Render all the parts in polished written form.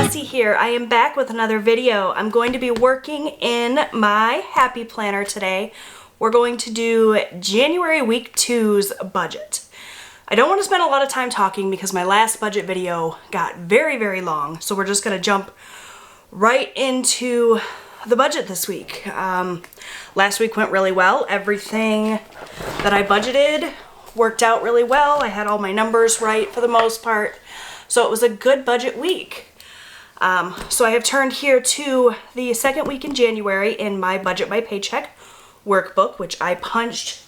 Jessie here. I am back with another video. I'm going to be working in my Happy Planner today. We're going to do January week 2's budget. I don't want to spend a lot of time talking because my last budget video got very long, so we're just going to jump right into the budget this week. Last week went really well. Everything that I budgeted worked out really well. I had all my numbers right for the most part, so it was a good budget week. So I have turned here to the second week in January in my Budget by Paycheck workbook, which I punched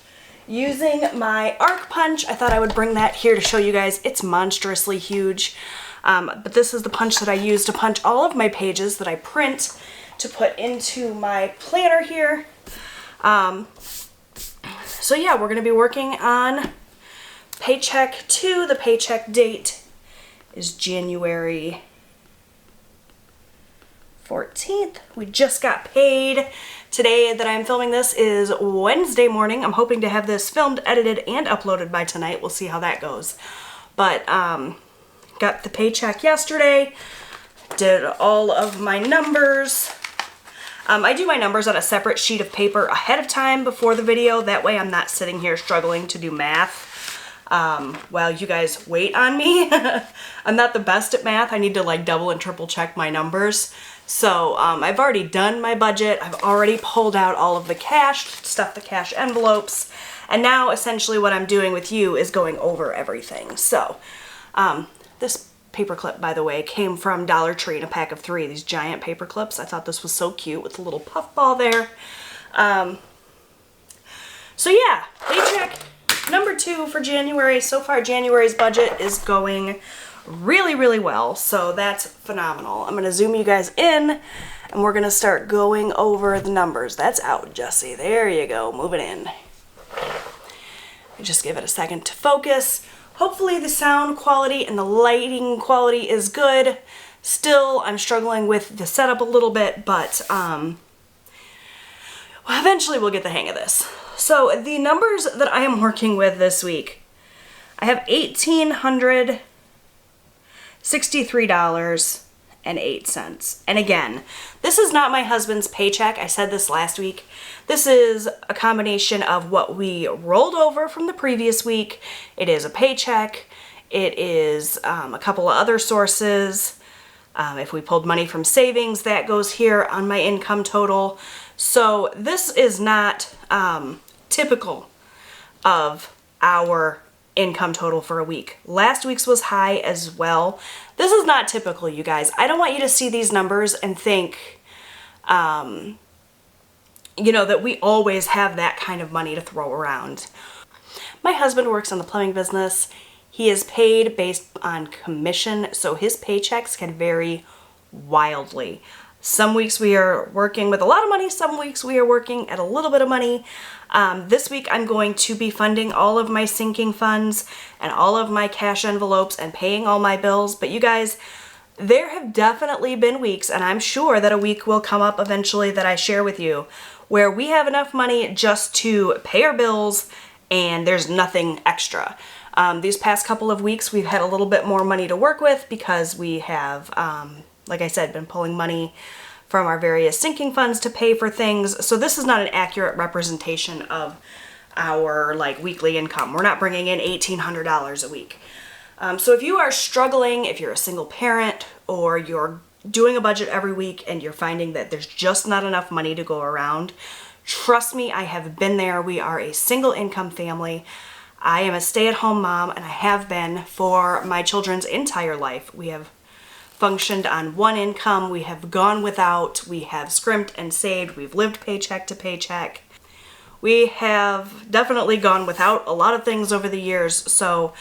using my arc punch. I thought I would bring that here to show you guys. It's monstrously huge, but this is the punch that I use to punch all of my pages that I print to put into my planner here. So yeah, we're going to be working on Paycheck 2. The paycheck date is January 14th. We just got paid. Today that I'm filming this is Wednesday morning. I'm hoping to have this filmed, edited, and uploaded by tonight. We'll see how that goes. But got the paycheck yesterday. Did all of my numbers. I do my numbers on a separate sheet of paper ahead of time before the video. That way I'm not sitting here struggling to do math while you guys wait on me. I'm not the best at math. I need to like double and triple check my numbers. So I've already done my budget. I've already pulled out all of the cash, stuffed the cash envelopes, and now essentially what I'm doing with you is going over everything. So this paper clip, by the way, came from Dollar Tree in a pack of 3, these giant paper clips. I thought this was so cute with a little puff ball there. So yeah, paycheck number 2 for January. So far January's budget is going really well, so that's phenomenal. I'm going to zoom you guys in and we're going to start going over the numbers. That's out, Jessie. There you go. Move it in. Just give it a second to focus. Hopefully the sound quality and the lighting quality is good. Still, I'm struggling with the setup a little bit, but well, eventually we'll get the hang of this. So the numbers that I am working with this week, I have $1,863.08. And again, this is not my husband's paycheck. I said this last week. This is a combination of what we rolled over from the previous week. It is a paycheck. It is a couple of other sources. If we pulled money from savings, that goes here on my income total. So this is not typical of our income total for a week. Last week's was high as well. This is not typical, you guys. I don't want you to see these numbers and think, you know, that we always have that kind of money to throw around. My husband works in the plumbing business. He is paid based on commission, so his paychecks can vary wildly. Some weeks we are working with a lot of money, some weeks we are working at a little bit of money. This week I'm going to be funding all of my sinking funds and all of my cash envelopes and paying all my bills. But you guys, there have definitely been weeks, and I'm sure that a week will come up eventually that I share with you, where we have enough money just to pay our bills and there's nothing extra. These past couple of weeks we've had a little bit more money to work with because we have like I said, been pulling money from our various sinking funds to pay for things. So this is not an accurate representation of our like weekly income. We're not bringing in $1,800 a week. So if you are struggling, if you're a single parent or you're doing a budget every week and you're finding that there's just not enough money to go around, trust me, I have been there. We are a single income family. I am a stay-at-home mom, and I have been for my children's entire life. We have functioned on one income, we have gone without, we have scrimped and saved, we've lived paycheck to paycheck. We have definitely gone without a lot of things over the years, so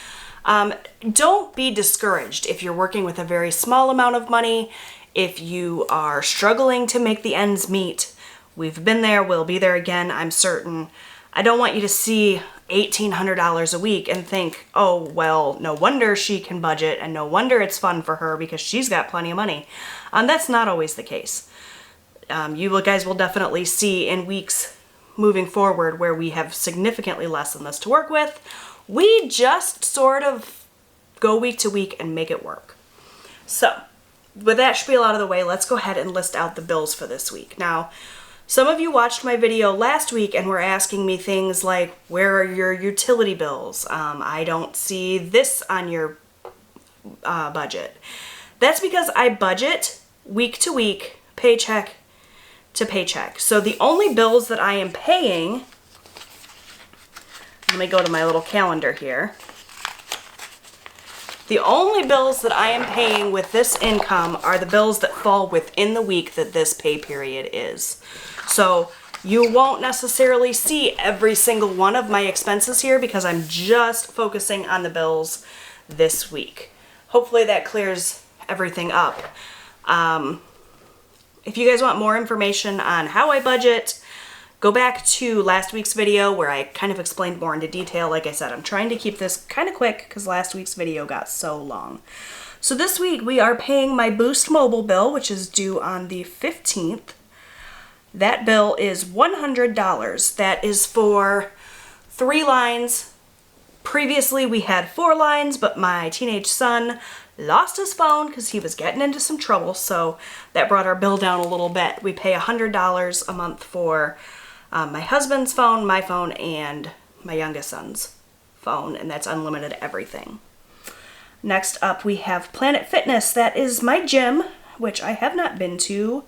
don't be discouraged if you're working with a very small amount of money, if you are struggling to make the ends meet. We've been there, we'll be there again, I'm certain. I don't want you to see $1,800 a week and think, oh, well, no wonder she can budget and no wonder it's fun for her because she's got plenty of money. That's not always the case. You guys will definitely see in weeks moving forward where we have significantly less than this to work with. We just sort of go week to week and make it work. So with that spiel out of the way, let's go ahead and list out the bills for this week. Now, some of you watched my video last week and were asking me things like, where are your utility bills? I don't see this on your budget. That's because I budget week to week, paycheck to paycheck. So the only bills that I am paying, let me go to my little calendar here. The only bills that I am paying with this income are the bills that fall within the week that this pay period is. So you won't necessarily see every single one of my expenses here because I'm just focusing on the bills this week. Hopefully that clears everything up. If you guys want more information on how I budget, go back to last week's video where I kind of explained more into detail. Like I said, I'm trying to keep this kind of quick because last week's video got so long. So this week we are paying my Boost mobile bill, which is due on the 15th. That bill is $100. That is for 3 lines. Previously we had 4 lines, but my teenage son lost his phone because he was getting into some trouble, so that brought our bill down a little bit. We pay $100 a month for my husband's phone, my phone, and my youngest son's phone, and that's unlimited everything. Next up we have Planet Fitness. That is my gym, which I have not been to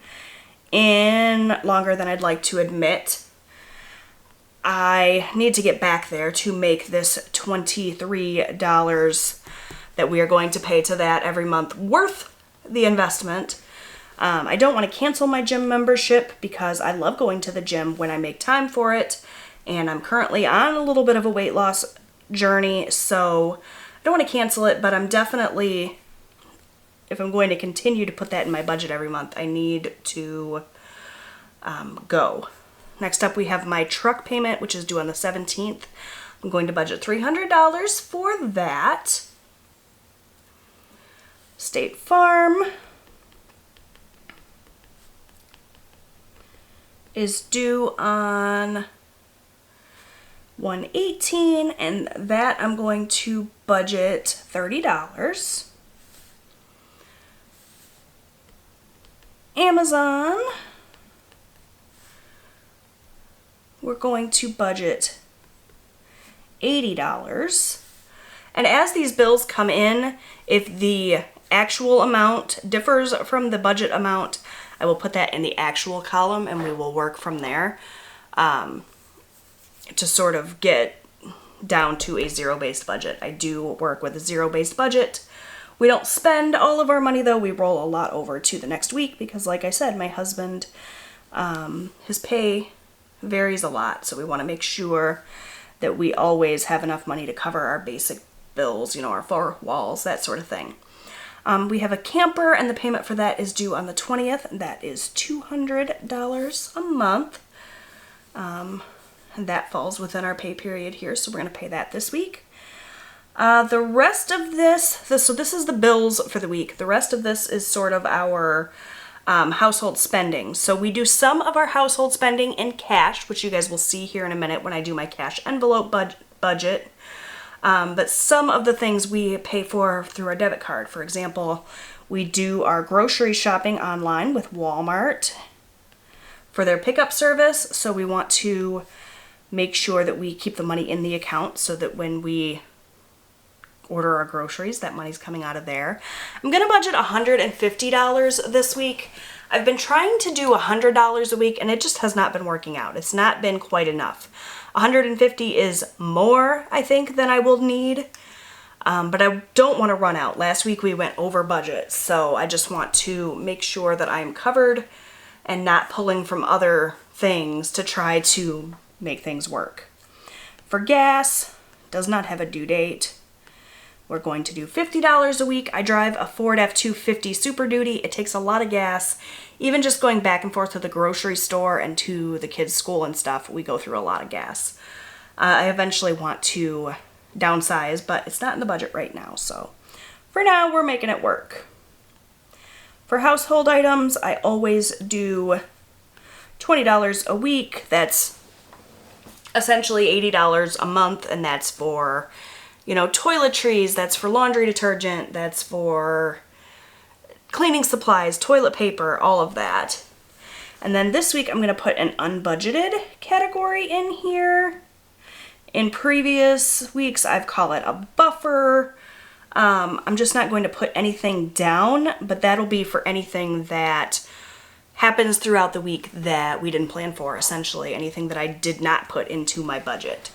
in longer than I'd like to admit. I need to get back there to make this $23 that we are going to pay to that every month worth the investment. I don't want to cancel my gym membership because I love going to the gym when I make time for it, and I'm currently on a little bit of a weight loss journey, so I don't want to cancel it, but I'm definitely, if I'm going to continue to put that in my budget every month, I need to go. Next up we have my truck payment, which is due on the 17th. I'm going to budget $300 for that. State Farm is due on 1/18, and that I'm going to budget $30. Amazon, we're going to budget $80. And as these bills come in, if the actual amount differs from the budget amount, I will put that in the actual column and we will work from there to sort of get down to a zero-based budget. I do work with a zero-based budget. We don't spend all of our money though. We roll a lot over to the next week because, like I said, my husband, his pay varies a lot. So we want to make sure that we always have enough money to cover our basic bills, you know, our 4 walls, that sort of thing. We have a camper, and the payment for that is due on the 20th, and that is $200 a month. And that falls within our pay period here, so we're going to pay that this week. The rest of so this is the bills for the week. The rest of this is sort of our household spending. So we do some of our household spending in cash, which you guys will see here in a minute when I do my cash envelope budget. But some of the things we pay for through our debit card. For example, we do our grocery shopping online with Walmart for their pickup service. So we want to make sure that we keep the money in the account so that when we order our groceries, that money's coming out of there. I'm going to budget $150 this week. I've been trying to do $100 a week and it just has not been working out. It's not been quite enough. $150 is more, I think, than I will need, but I don't want to run out. Last week we went over budget, so I just want to make sure that I'm covered and not pulling from other things to try to make things work. For gas, does not have a due date. We're going to do $50 a week. I drive a Ford F-250 Super Duty. It takes a lot of gas. Even just going back and forth to the grocery store and to the kids' school and stuff, we go through a lot of gas. I eventually want to downsize, but it's not in the budget right now, so for now we're making it work. For household items, I always do $20 a week. That's essentially $80 a month, and that's for, you know, toiletries, that's for laundry detergent, that's for cleaning supplies, toilet paper, all of that. And then this week I'm going to put an unbudgeted category in here. In previous weeks I've called it a buffer. I'm just not going to put anything down, but that'll be for anything that happens throughout the week that we didn't plan for, essentially. Anything that I did not put into my budget.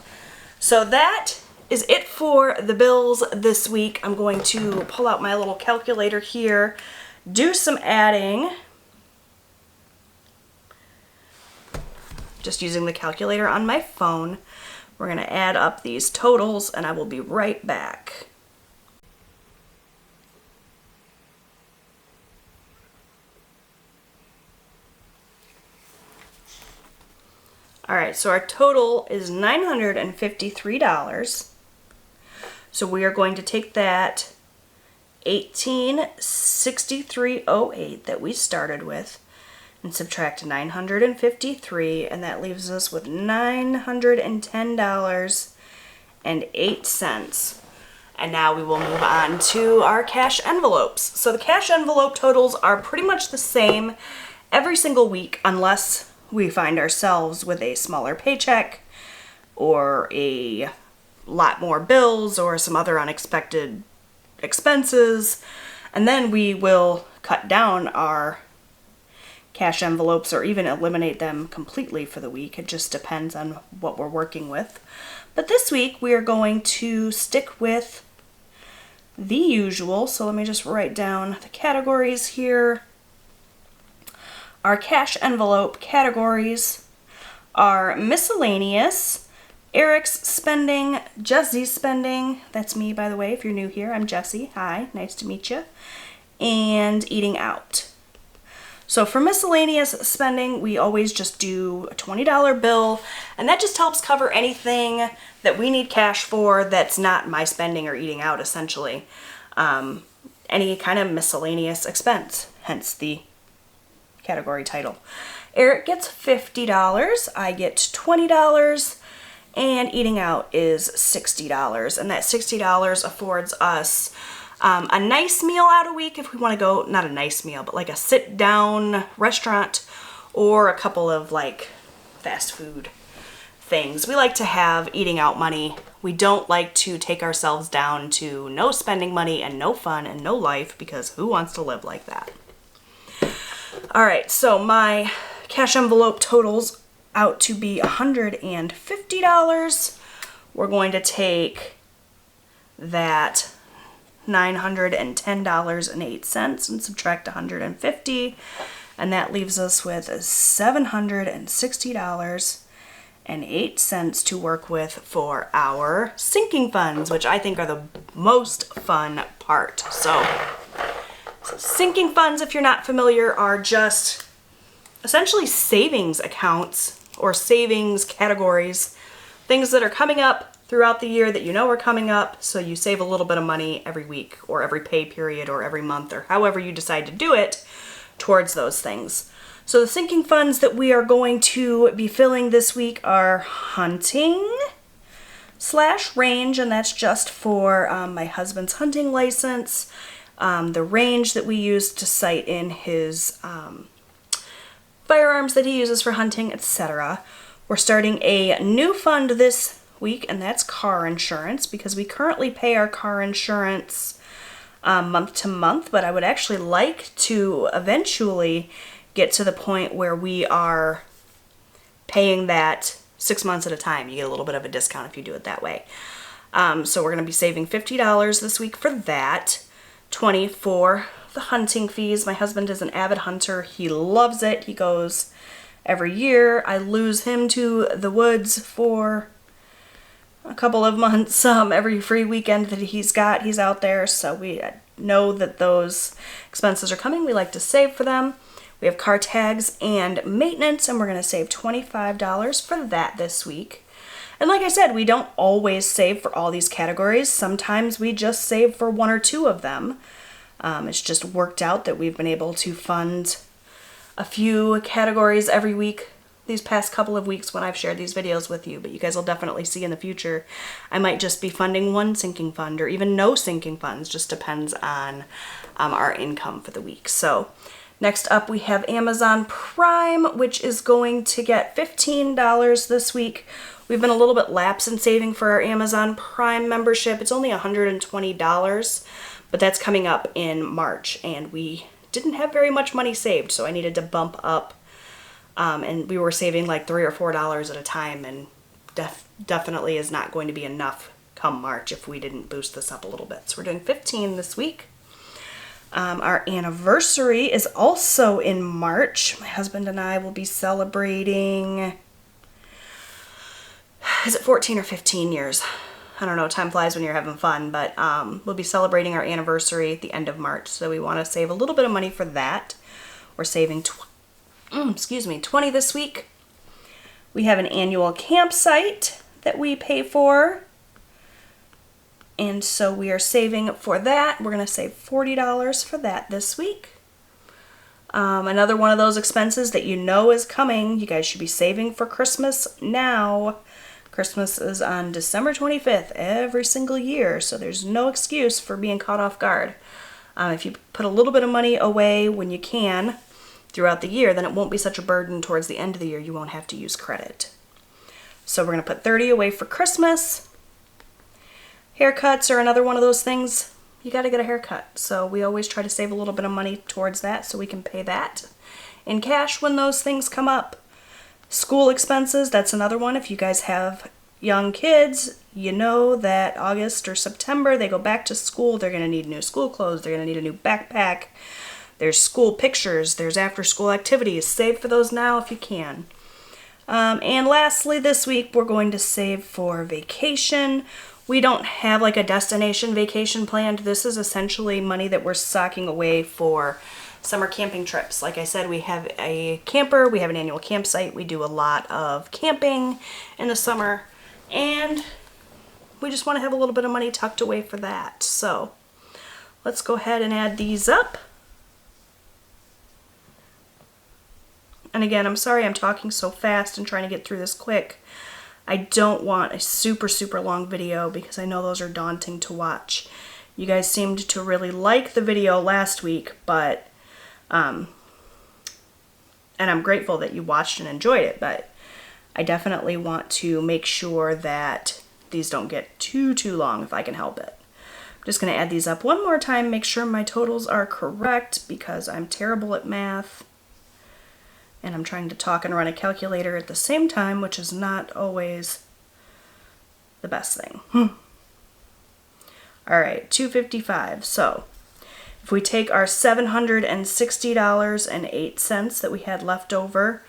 So that is it for the bills this week. I'm going to pull out my little calculator here, do some adding. Just using the calculator on my phone. We're going to add up these totals and I will be right back. Alright, so our total is $953. So we are going to take that $1863.08 that we started with and subtract 953, and that leaves us with $910.08. And now we will move on to our cash envelopes. So the cash envelope totals are pretty much the same every single week unless we find ourselves with a smaller paycheck or a lot more bills or some other unexpected expenses. And then we will cut down our cash envelopes or even eliminate them completely for the week. It just depends on what we're working with. But this week we are going to stick with the usual. So let me just write down the categories here. Our cash envelope categories are miscellaneous, Eric's spending, Jesse's spending, that's me by the way if you're new here, I'm Jessie, hi, nice to meet you, and eating out. So for miscellaneous spending, we always just do a $20 bill, and that just helps cover anything that we need cash for that's not my spending or eating out, essentially. Any kind of miscellaneous expense, hence the category title. Eric gets $50, I get $20, and eating out is $60. And that $60 affords us a nice meal out a week if we want to go, not a nice meal, but like a sit-down restaurant or a couple of like fast food things. We like to have eating out money. We don't like to take ourselves down to no spending money and no fun and no life, because who wants to live like that? All right, so my cash envelope totals out to be $150. We're going to take that $910.08 and subtract 150, and that leaves us with $760.08 to work with for our sinking funds, which I think are the most fun part. So sinking funds, if you're not familiar, are just essentially savings accounts or savings categories, things that are coming up throughout the year that you know are coming up, so you save a little bit of money every week or every pay period or every month or however you decide to do it towards those things. So the sinking funds that we are going to be filling this week are hunting / range, and that's just for my husband's hunting license, the range that we use to sight in his firearms that he uses for hunting, etc. We're starting a new fund this week, and that's car insurance, because we currently pay our car insurance month to month, but I would actually like to eventually get to the point where we are paying that 6 months at a time. You get a little bit of a discount if you do it that way. So we're going to be saving $50 this week for that, $20 for the hunting fees. My husband is an avid hunter. He loves it. He goes every year. I lose him to the woods for a couple of months. Every free weekend that he's out there. So we know that those expenses are coming. We like to save for them. We have car tags and maintenance, and we're going to save $25 for that this week. And like I said, we don't always save for all these categories. Sometimes we just save for one or two of them. It's just worked out that we've been able to fund a few categories every week these past couple of weeks when I've shared these videos with you, but you guys will definitely see in the future. I might just be funding one sinking fund or even no sinking funds, just depends on our income for the week. So next up we have Amazon Prime, which is going to get $15 this week. We've been a little bit lapse in saving for our Amazon Prime membership. It's only $120, but that's coming up in March, and we didn't have very much money saved, so I needed to bump up, and we were saving like $3 or $4 at a time, and definitely is not going to be enough come March if we didn't boost this up a little bit. So we're doing 15 this week. Our anniversary is also in March. My husband and I will be celebrating, is it 14 or 15 years? I don't know, time flies when you're having fun, but we'll be celebrating our anniversary at the end of March, so we want to save a little bit of money for that. We're saving 20 this week. We have an annual campsite that we pay for, and so we are saving for that. We're going to save $40 for that this week. Another one of those expenses that you know is coming. You guys should be saving for Christmas now. Christmas is on December 25th every single year, so there's no excuse for being caught off guard. If you put a little bit of money away when you can throughout the year, then it won't be such a burden towards the end of the year. You won't have to use credit. So we're going to put $30 away for Christmas. Haircuts are another one of those things. You got to get a haircut, so we always try to save a little bit of money towards that so we can pay that in cash when those things come up. School expenses, that's another one. If you guys have young kids, you know that August or September they go back to school. They're going to need new school clothes. They're going to need a new backpack. There's school pictures. There's after school activities. Save for those now if you can. And lastly, this week we're going to save for vacation. We don't have like a destination vacation planned. This is essentially money that we're socking away for summer camping trips. Like I said, we have a camper, we have an annual campsite, we do a lot of camping in the summer, and we just want to have a little bit of money tucked away for that. So let's go ahead and add these up. And again, I'm sorry I'm talking so fast and trying to get through this quick. I don't want a super long video because I know those are daunting to watch. You guys seemed to really like the video last week, but and I'm grateful that you watched and enjoyed it, but I definitely want to make sure that these don't get too long if I can help it. I'm just going to add these up one more time, make sure my totals are correct because I'm terrible at math and I'm trying to talk and run a calculator at the same time, which is not always the best thing. Alright, $255. So if we take our $760.08 that we had left over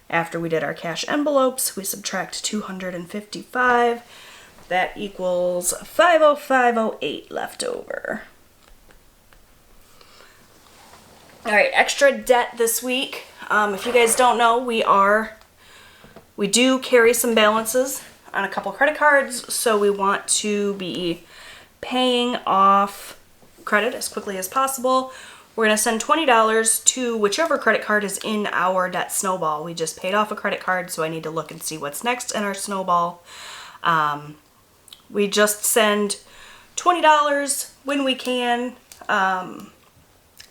after we did our cash envelopes, we subtract $255. That equals $505.08 left over. All right, extra debt this week. If you guys don't know, we do carry some balances on a couple credit cards, so we want to be paying off credit as quickly as possible. We're going to send $20 to whichever credit card is in our debt snowball. We just paid off a credit card, so I need to look and see what's next in our snowball. We just send $20 when we can.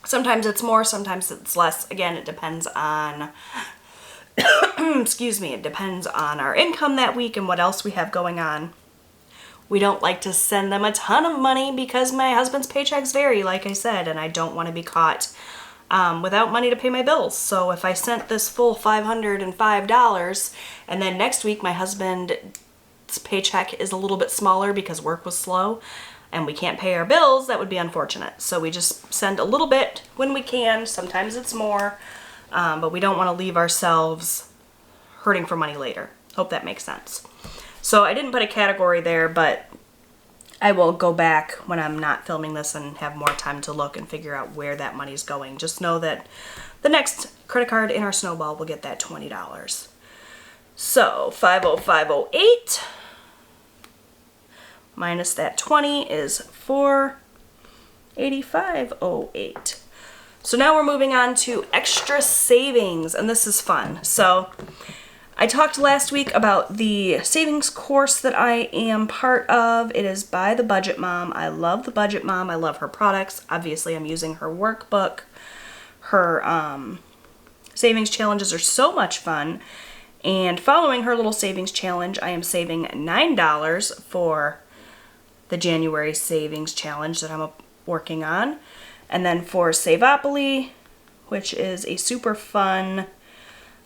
Sometimes it's more, sometimes it's less. Again, it depends on excuse me, it depends on our income that week and what else we have going on. We don't like to send them a ton of money because my husband's paychecks vary, like I said, and I don't want to be caught without money to pay my bills. So if I sent this full $505 and then next week my husband's paycheck is a little bit smaller because work was slow and we can't pay our bills, that would be unfortunate. So we just send a little bit when we can. Sometimes it's more, but we don't want to leave ourselves hurting for money later. Hope that makes sense. So I didn't put a category there, but I will go back when I'm not filming this and have more time to look and figure out where that money's going. Just know that the next credit card in our snowball will get that $20. So 50508 minus that 20 is 48508. So now we're moving on to extra savings, and this is fun. So I talked last week about the savings course that I am part of. It is by the Budget Mom. I love the Budget Mom. I love her products. Obviously, I'm using her workbook. Her savings challenges are so much fun. And following her little savings challenge, I am saving $9 for the January savings challenge that I'm working on. And then for Savopoly, which is a super fun,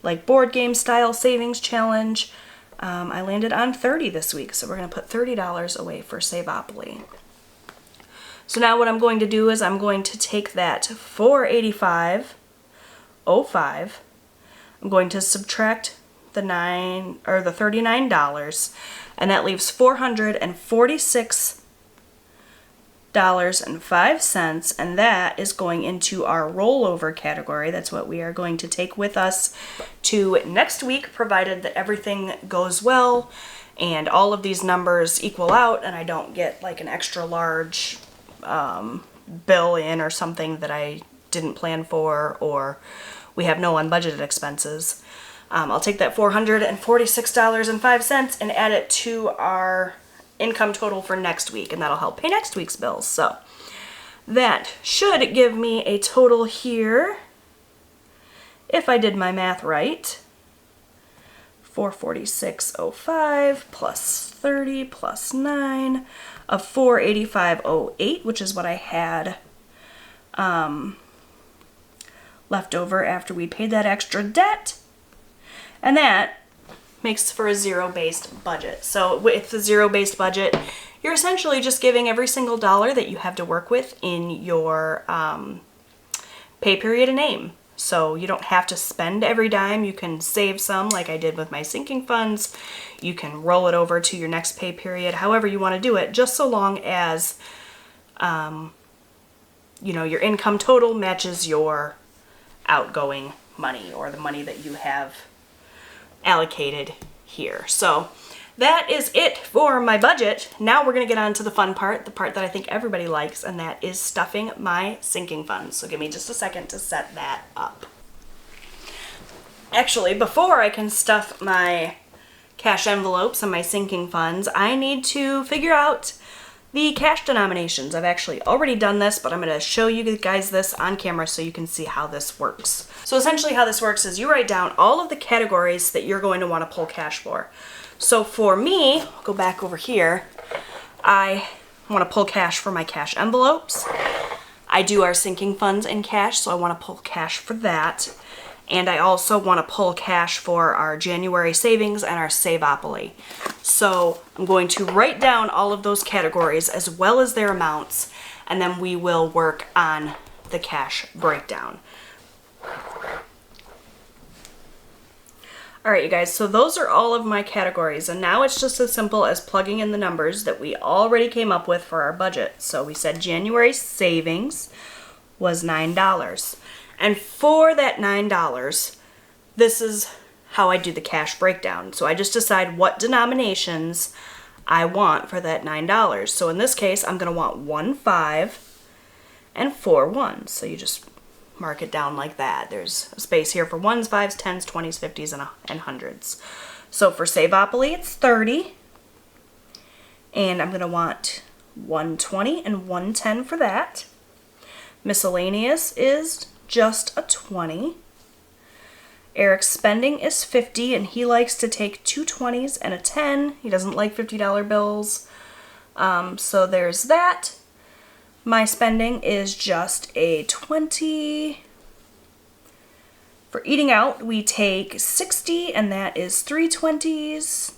like board game style savings challenge, I landed on $30 this week. So we're going to put $30 away for Savopoly. So now what I'm going to do is I'm going to take that $485.05. I'm going to subtract the $39, and that leaves $446.05, and that is going into our rollover category. That's what we are going to take with us to next week, provided that everything goes well and all of these numbers equal out and I don't get like an extra large bill in or something that I didn't plan for, or we have no unbudgeted expenses. I'll take that $446.05 and add it to our income total for next week, and that'll help pay next week's bills. So that should give me a total here, if I did my math right, $446.05 plus 30 plus 9 of $485.08, which is what I had left over after we paid that extra debt. And that makes for a zero-based budget. So with the zero-based budget, you're essentially just giving every single dollar that you have to work with in your pay period a name. So you don't have to spend every dime. You can save some, like I did with my sinking funds. You can roll it over to your next pay period, however you want to do it, just so long as you know, your income total matches your outgoing money, or the money that you have allocated here. So that is it for my budget. Now we're going to get on to the fun part, the part that I think everybody likes, and that is stuffing my sinking funds. So give me just a second to set that up. Actually, before I can stuff my cash envelopes and my sinking funds, I need to figure out the cash denominations. I've actually already done this, but I'm going to show you guys this on camera so you can see how this works. So essentially how this works is you write down all of the categories that you're going to want to pull cash for. So for me, I'll go back over here, I want to pull cash for my cash envelopes. I do our sinking funds in cash, so I want to pull cash for that. And I also want to pull cash for our January savings and our Savopoly. So I'm going to write down all of those categories as well as their amounts, and then we will work on the cash breakdown. Alright you guys, so those are all of my categories, and now it's just as simple as plugging in the numbers that we already came up with for our budget. So we said January savings was $9. And for that $9, this is how I do the cash breakdown. So I just decide what denominations I want for that $9. So in this case, I'm going to want 1 5 and 4 1s. So you just mark it down like that. There's a space here for 1s, 5s, 10s, 20s, 50s, and 100s. So for Savopoly, it's 30. And I'm going to want 120 and 110 for that. Miscellaneous is just a 20. Eric's spending is 50, and he likes to take 2 20s and a 10. He doesn't like $50 bills. So there's that. My spending is just a 20. For eating out, we take 60, and that is 3 20s.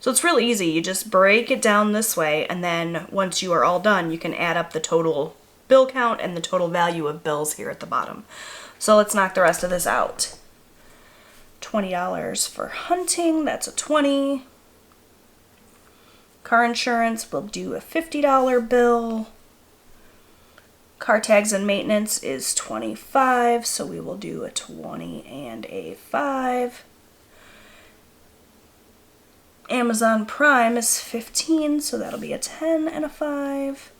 So it's really easy. You just break it down this way, and then once you are all done, you can add up the total bill count and the total value of bills here at the bottom. So let's knock the rest of this out. $20 for hunting, that's a 20. Car insurance, we'll do a $50 bill. Car tags and maintenance is 25, so we will do a 20 and a 5. Amazon Prime is 15, so that'll be a 10 and a 5.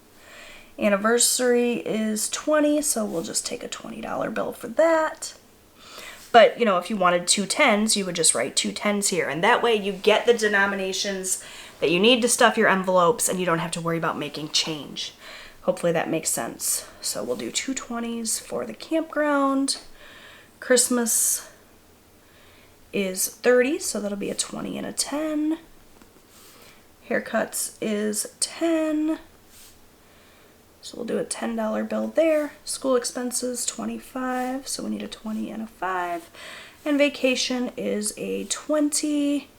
Anniversary is 20, so we'll just take a $20 bill for that. But, you know, if you wanted 2 10s, you would just write 2 10s here. And that way you get the denominations that you need to stuff your envelopes and you don't have to worry about making change. Hopefully that makes sense. So we'll do 2 20s for the campground. Christmas is 30, so that'll be a 20 and a 10. Haircuts is 10. So we'll do a $10 bill there. School expenses, 25, so we need a 20 and a 5. And vacation is a 20.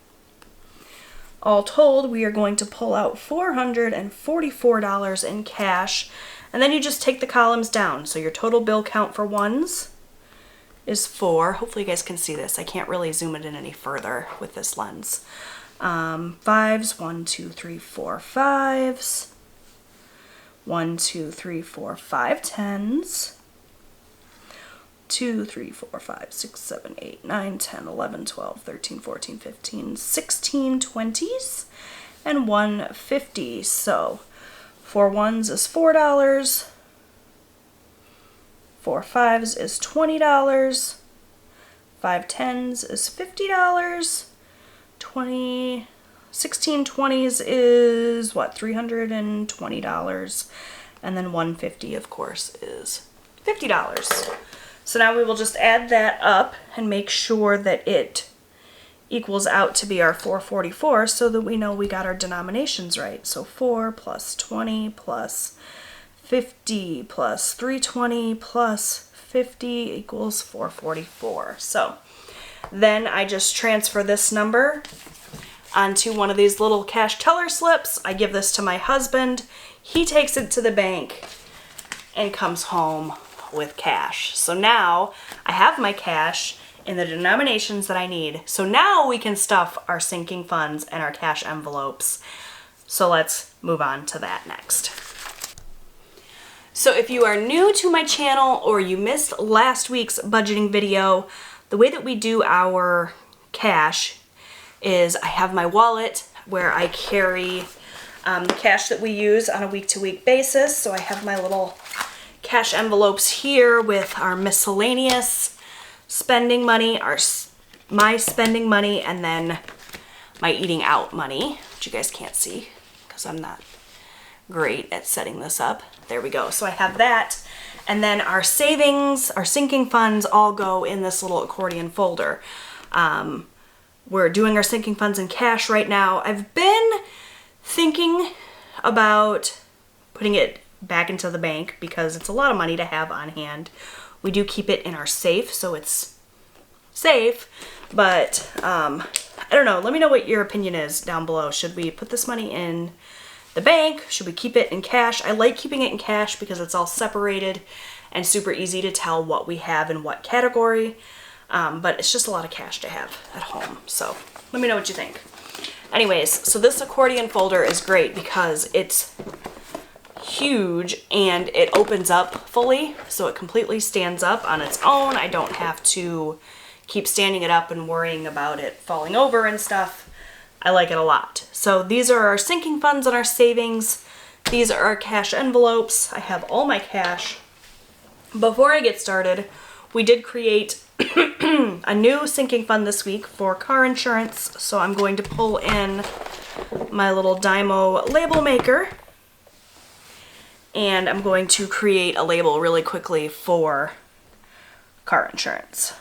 All told, we are going to pull out $444 in cash, and then you just take the columns down. So your total bill count for ones is 4. Hopefully you guys can see this. I can't really zoom it in any further with this lens. 5s, 1, 2, 3, 4, 5s. 1, 2, 3, 4, 5 10s. 2, 3, 4, 5, 6, 7, 8, 9, 10, 11, 12, 13, 14, 15, 16 20s, and 1 50. So 4 1s is $4. 4 5s is $20. 5 10s is $50. 16 20s is what, $320, and then 150 of course is $50. So now we will just add that up and make sure that it equals out to be our 444 so that we know we got our denominations right. So 4 plus 20 plus 50 plus 320 plus 50 equals 444. So then I just transfer this number onto one of these little cash teller slips. I give this to my husband. He takes it to the bank and comes home with cash. So now I have my cash in the denominations that I need. So now we can stuff our sinking funds and our cash envelopes. So let's move on to that next. So if you are new to my channel or you missed last week's budgeting video, the way that we do our cash is I have my wallet where I carry the cash that we use on a week-to-week basis. So I have my little cash envelopes here with our miscellaneous spending money, my spending money, and then my eating out money, which you guys can't see because I'm not great at setting this up. There we go. So I have that, and then our savings, our sinking funds all go in this little accordion folder. We're doing our sinking funds in cash right now. I've been thinking about putting it back into the bank because it's a lot of money to have on hand. We do keep it in our safe, so it's safe, but I don't know. Let me know what your opinion is down below. Should we put this money in the bank? Should we keep it in cash? I like keeping it in cash because it's all separated and super easy to tell what we have in what category, but it's just a lot of cash to have at home. So let me know what you think. Anyways, so this accordion folder is great because it's huge and it opens up fully, so it completely stands up on its own. I don't have to keep standing it up and worrying about it falling over and stuff. I like it a lot. So these are our sinking funds and our savings. These are our cash envelopes. I have all my cash. Before I get started, we did create a new sinking fund this week for car insurance, so I'm going to pull in my little Dymo label maker, and I'm going to create a label really quickly for car insurance.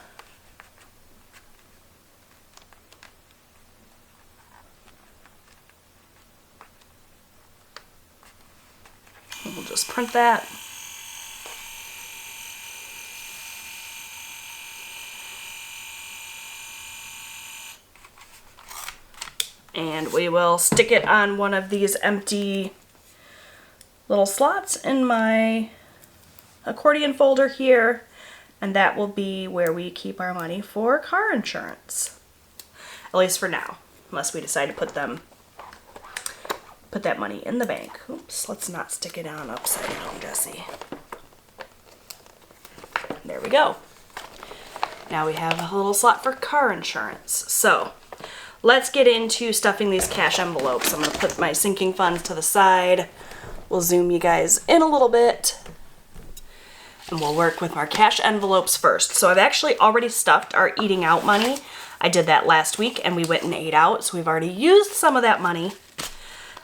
We'll just print that. And we will stick it on one of these empty little slots in my accordion folder here, and that will be where we keep our money for car insurance. At least for now, unless we decide to put that money in the bank. Oops, let's not stick it on upside down, Jesse. There we go. Now we have a little slot for car insurance. So let's get into stuffing these cash envelopes. I'm going to put my sinking funds to the side. We'll zoom you guys in a little bit. And we'll work with our cash envelopes first. So I've actually already stuffed our eating out money. I did that last week and we went and ate out, so we've already used some of that money.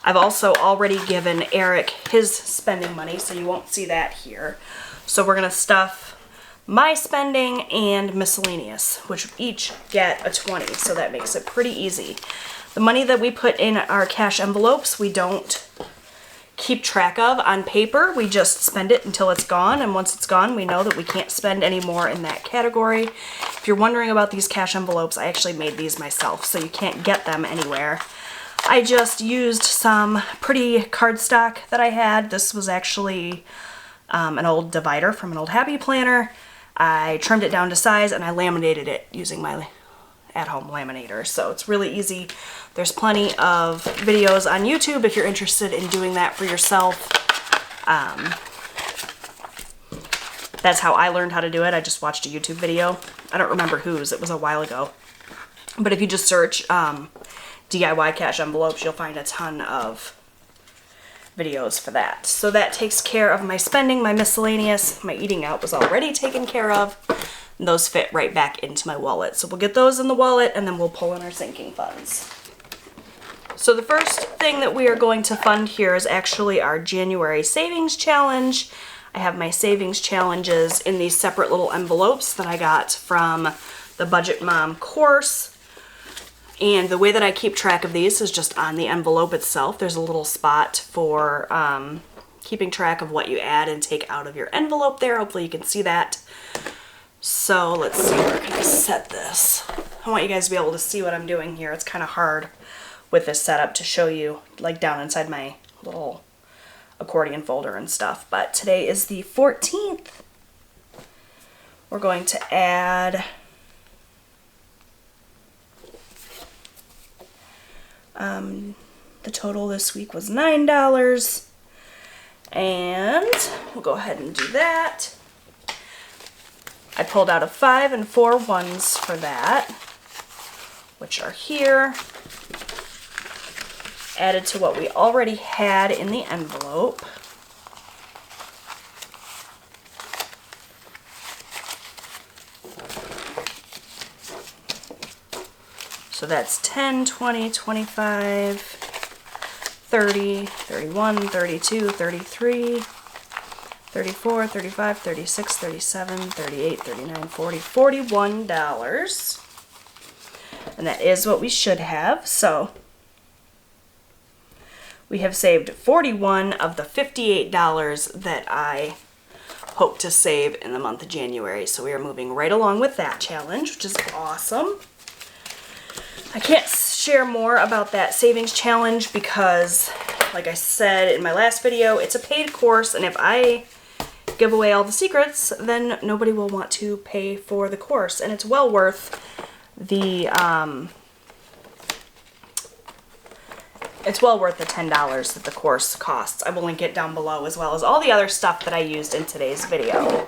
I've also already given Eric his spending money, so you won't see that here. So we're gonna stuff my spending and miscellaneous, which each get a 20, so that makes it pretty easy. The money that we put in our cash envelopes, we don't keep track of on paper. We just spend it until it's gone, and once it's gone, we know that we can't spend any more in that category. If you're wondering about these cash envelopes, I actually made these myself, so you can't get them anywhere. I just used some pretty cardstock that I had. This was actually an old divider from an old Happy Planner. I trimmed it down to size and I laminated it using my at-home laminator, so it's really easy. There's plenty of videos on YouTube if you're interested in doing that for yourself. That's how I learned how to do it. I just watched a YouTube video. I don't remember whose, it was a while ago. But if you just search DIY cash envelopes, you'll find a ton of videos for that. So that takes care of my spending, my miscellaneous. My eating out was already taken care of. And those fit right back into my wallet. So we'll get those in the wallet and then we'll pull in our sinking funds. So the first thing that we are going to fund here is actually our January savings challenge. I have my savings challenges in these separate little envelopes that I got from the Budget Mom course. And the way that I keep track of these is just on the envelope itself. There's a little spot for keeping track of what you add and take out of your envelope there. Hopefully you can see that. So let's see, where can I set this? I want you guys to be able to see what I'm doing here. It's kind of hard with this setup to show you like down inside my little accordion folder and stuff. But today is the 14th. We're going to add the total this week was $9, and we'll go ahead and do that. I pulled out a 5 and 4 ones for that, which are here, added to what we already had in the envelope. So that's 10, 20, 25, 30, 31, 32, 33, 34, 35, 36, 37, 38, 39, 40, $41. And that is what we should have. So we have saved 41 of the $58 that I hope to save in the month of January. So we are moving right along with that challenge, which is awesome. I can't share more about that savings challenge because, like I said in my last video, it's a paid course, and if I give away all the secrets, then nobody will want to pay for the course, and it's well worth the $10 that the course costs. I will link it down below, as well as all the other stuff that I used in today's video.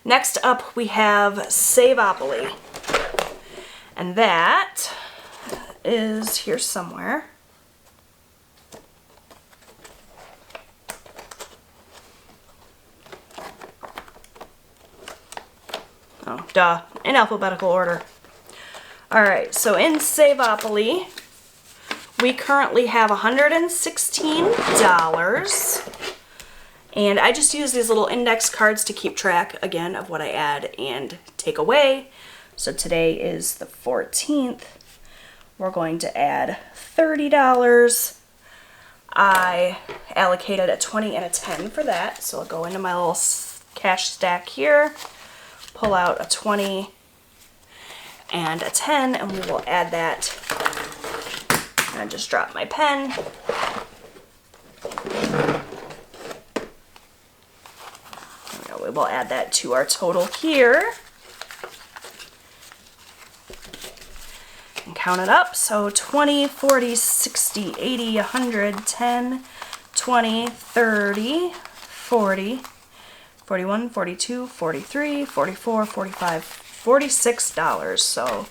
Next up, we have Savopoly, and that is here somewhere. Oh, duh, in alphabetical order. Alright, so in Savopoly, we currently have $116, and I just use these little index cards to keep track, again, of what I add and take away. So today is the 14th. We're going to add $30. I allocated a 20 and a 10 for that, so I'll go into my little cash stack here, pull out a 20 and a 10, and we will add that. I just dropped my pen. There we go. We will add that to our total here. And count it up. So 20, 40, 60, 80, 100, 10, 20, 30, 40, 41, 42, 43, 44, 45, $46. So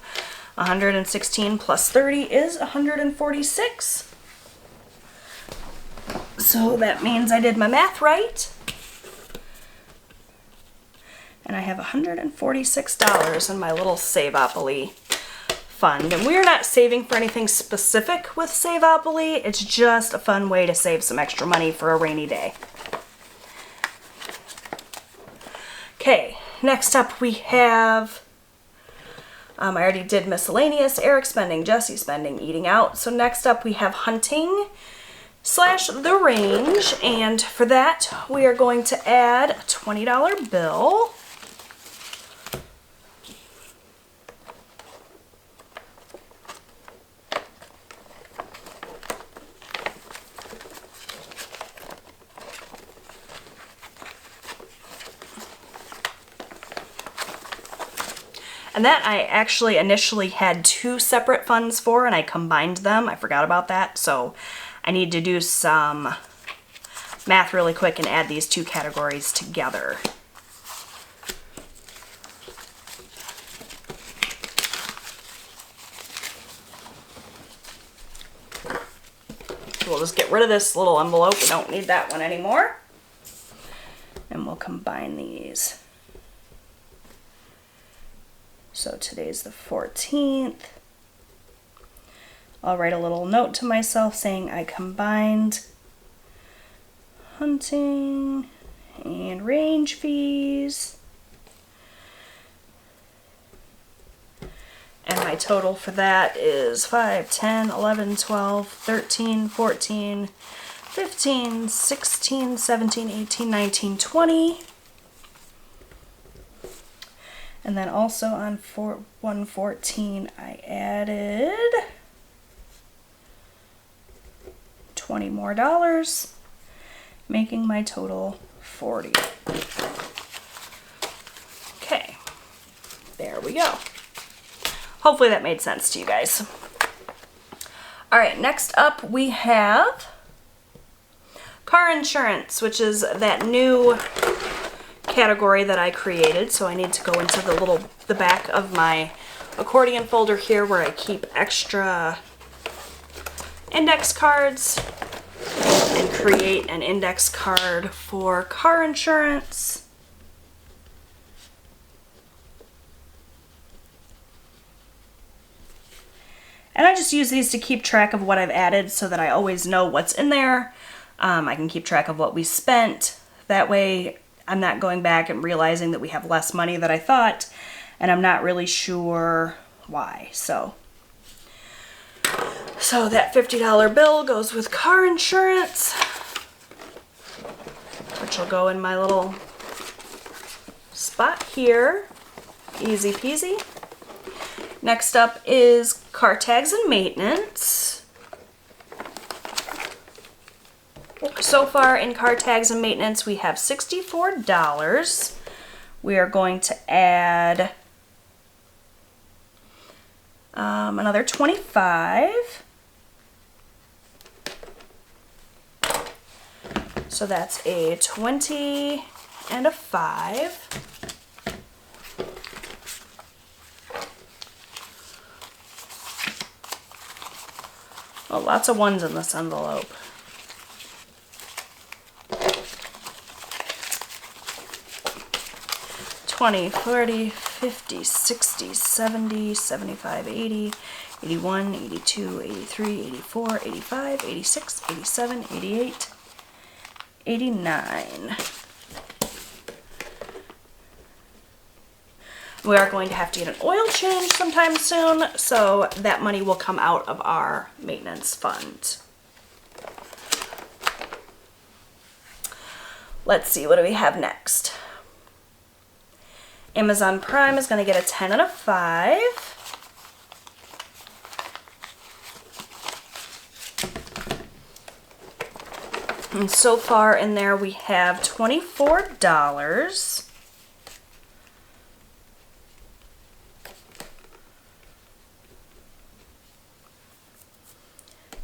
116 plus 30 is 146. So that means I did my math right. I have $146 in my little Savopoly fund. And we're not saving for anything specific with Savopoly. It's just a fun way to save some extra money for a rainy day. Okay, next up we have, I already did miscellaneous, Eric spending, Jesse spending, eating out. So next up we have hunting / the range. And for that, we are going to add a $20 bill. And that I actually initially had 2 separate funds for, and I combined them. I forgot about that, so I need to do some math really quick and add these 2 categories together. So we'll just get rid of this little envelope. We don't need that one anymore. And we'll combine these. So today's the 14th. I'll write a little note to myself saying I combined hunting and range fees. And my total for that is 5, 10, 11, 12, 13, 14, 15, 16, 17, 18, 19, 20. And then also on 114, I added $20 more, making my total 40. Okay, there we go. Hopefully that made sense to you guys. All right, next up we have car insurance, which is that new category that I created. So I need to go into the back of my accordion folder here where I keep extra index cards and create an index card for car insurance. And I just use these to keep track of what I've added so that I always know what's in there. I can keep track of what we spent. That way I'm not going back and realizing that we have less money than I thought, and I'm not really sure why. So that $50 bill goes with car insurance, which will go in my little spot here. Easy peasy. Next up is car tags and maintenance. So far in car tags and maintenance, we have $64. We are going to add another 25. So that's a 20 and a 5. Oh, lots of ones in this envelope. 20, 40, 50, 60, 70, 75, 80, 81, 82, 83, 84, 85, 86, 87, 88, 89. We are going to have to get an oil change sometime soon, so that money will come out of our maintenance fund. Let's see, what do we have next? Amazon Prime is going to get a 10 and a 5. And so far in there we have $24.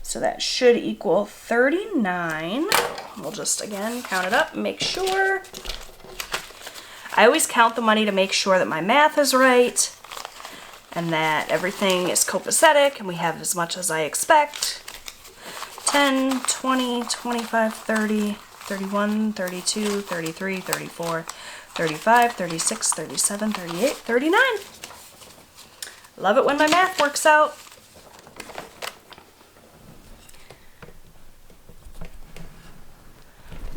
So that should equal 39. We'll just again count it up and make sure. I always count the money to make sure that my math is right and that everything is copacetic and we have as much as I expect. 10, 20, 25, 30, 31, 32, 33, 34, 35, 36, 37, 38, 39. Love it when my math works out.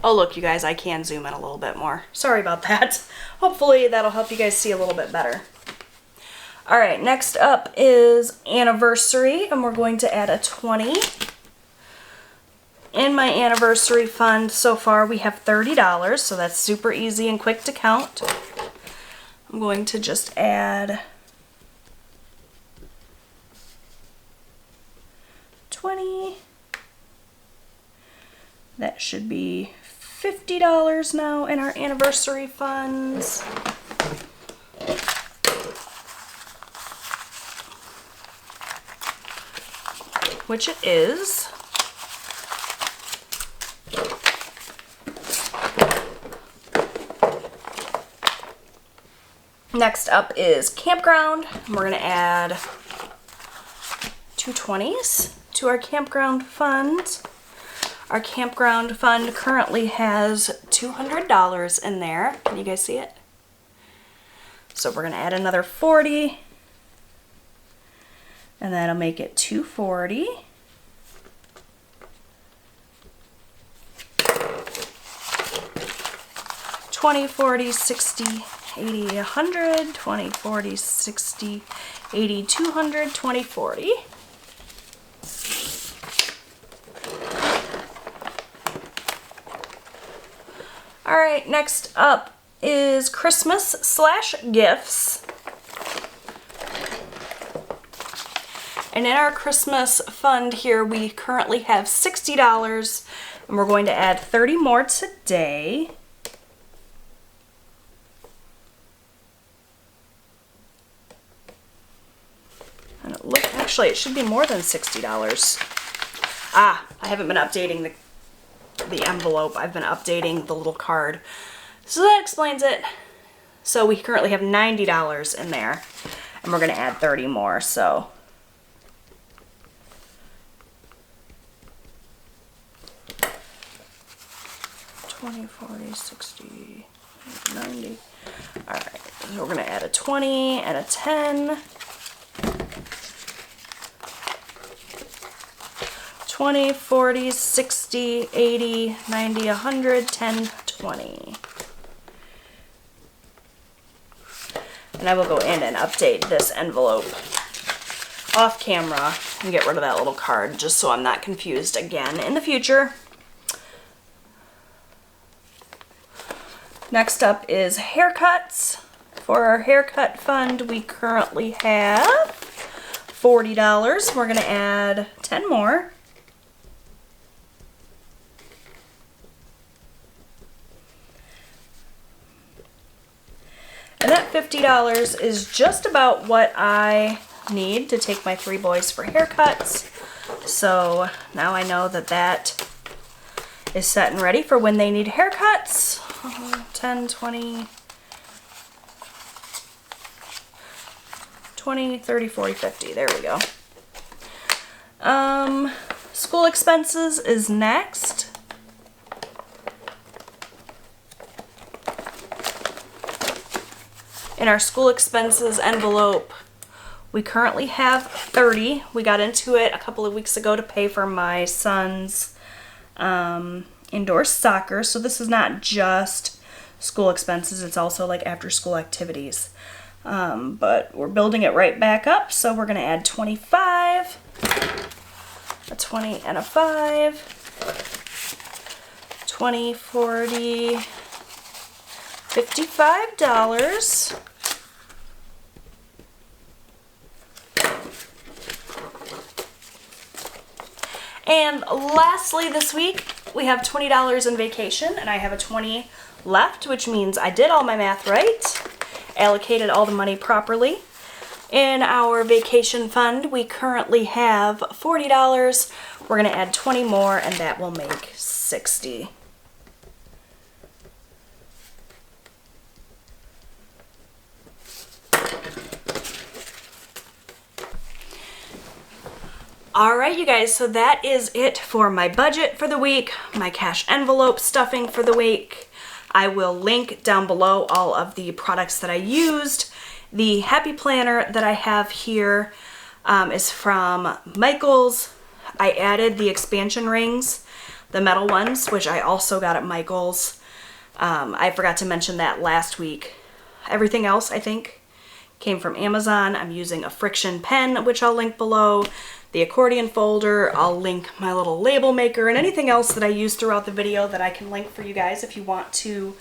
Oh look, you guys, I can zoom in a little bit more. Sorry about that. Hopefully that'll help you guys see a little bit better. All right, next up is anniversary, and we're going to add a 20. In my anniversary fund so far we have $30, so that's super easy and quick to count. I'm going to just add 20. That should be $50 now in our anniversary funds. Which it is. Next up is campground. We're going to add 2 20s to our campground fund. Our campground fund currently has $200 in there. Can you guys see it? So we're going to add another 40. And that'll make it 240. $20, $40, $60, $80, $100, $20, $40, $60, $80, $200, $20, $40. All right, next up is Christmas/gifts. And in our Christmas fund here, we currently have $60, and we're going to add 30 more today. And actually, it should be more than $60. Ah, I haven't been updating the envelope. I've been updating the little card. So that explains it. So we currently have $90 in there, and we're going to add 30 more, so. $20, $40, $60, $90. All right, so we're going to add a 20 and a 10. 20, 40, 60, 80, 90, 100, 10, 20. And I will go in and update this envelope off camera and get rid of that little card just so I'm not confused again in the future. Next up is haircuts. For our haircut fund, we currently have $40. We're going to add 10 more. And that $50 is just about what I need to take my 3 boys for haircuts. So now I know that that is set and ready for when they need haircuts. 10, 20, 20, 30, 40, 50. There we go. School expenses is next. In our school expenses envelope, we currently have 30. We got into it a couple of weeks ago to pay for my son's indoor soccer. So this is not just school expenses, it's also like after school activities. But we're building it right back up, so we're gonna add 25, a 20 and a 5, 20, 40, $55. And lastly this week, we have $20 in vacation, and I have a 20 left, which means I did all my math right, allocated all the money properly. In our vacation fund, we currently have $40. We're going to add 20 more, and that will make 60. Alright, you guys, so that is it for my budget for the week, my cash envelope stuffing for the week. I will link down below all of the products that I used. The Happy Planner that I have here is from Michaels. I added the expansion rings, the metal ones, which I also got at Michaels. I forgot to mention that last week. Everything else, I think, came from Amazon. I'm using a Frixion pen, which I'll link below. The accordion folder, I'll link my little label maker, and anything else that I use throughout the video that I can link for you guys if you want to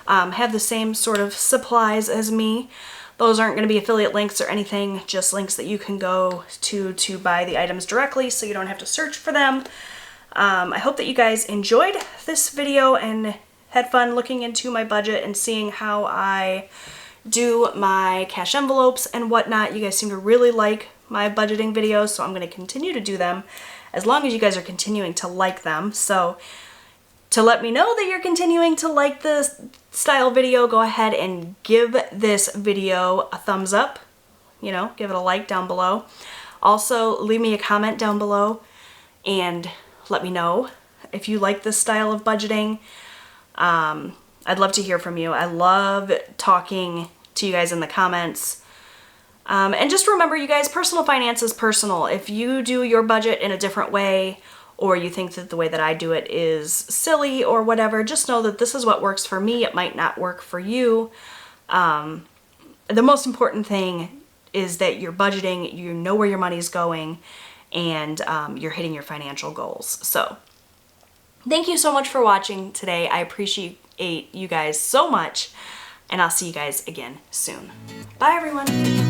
have the same sort of supplies as me. Those aren't going to be affiliate links or anything, just links that you can go to buy the items directly so you don't have to search for them. I hope that you guys enjoyed this video and had fun looking into my budget and seeing how I do my cash envelopes and whatnot. You guys seem to really like my budgeting videos, so I'm going to continue to do them as long as you guys are continuing to like them. So to let me know that you're continuing to like this style video, go ahead and give this video a thumbs up. You know, give it a like down below. Also, leave me a comment down below and let me know if you like this style of budgeting. I'd love to hear from you. I love talking to you guys in the comments. And just remember, you guys, personal finance is personal. If you do your budget in a different way, or you think that the way that I do it is silly or whatever, just know that this is what works for me. It might not work for you. The most important thing is that you're budgeting, you know where your money's going, and you're hitting your financial goals. So thank you so much for watching today. I appreciate you guys so much, and I'll see you guys again soon. Bye, everyone.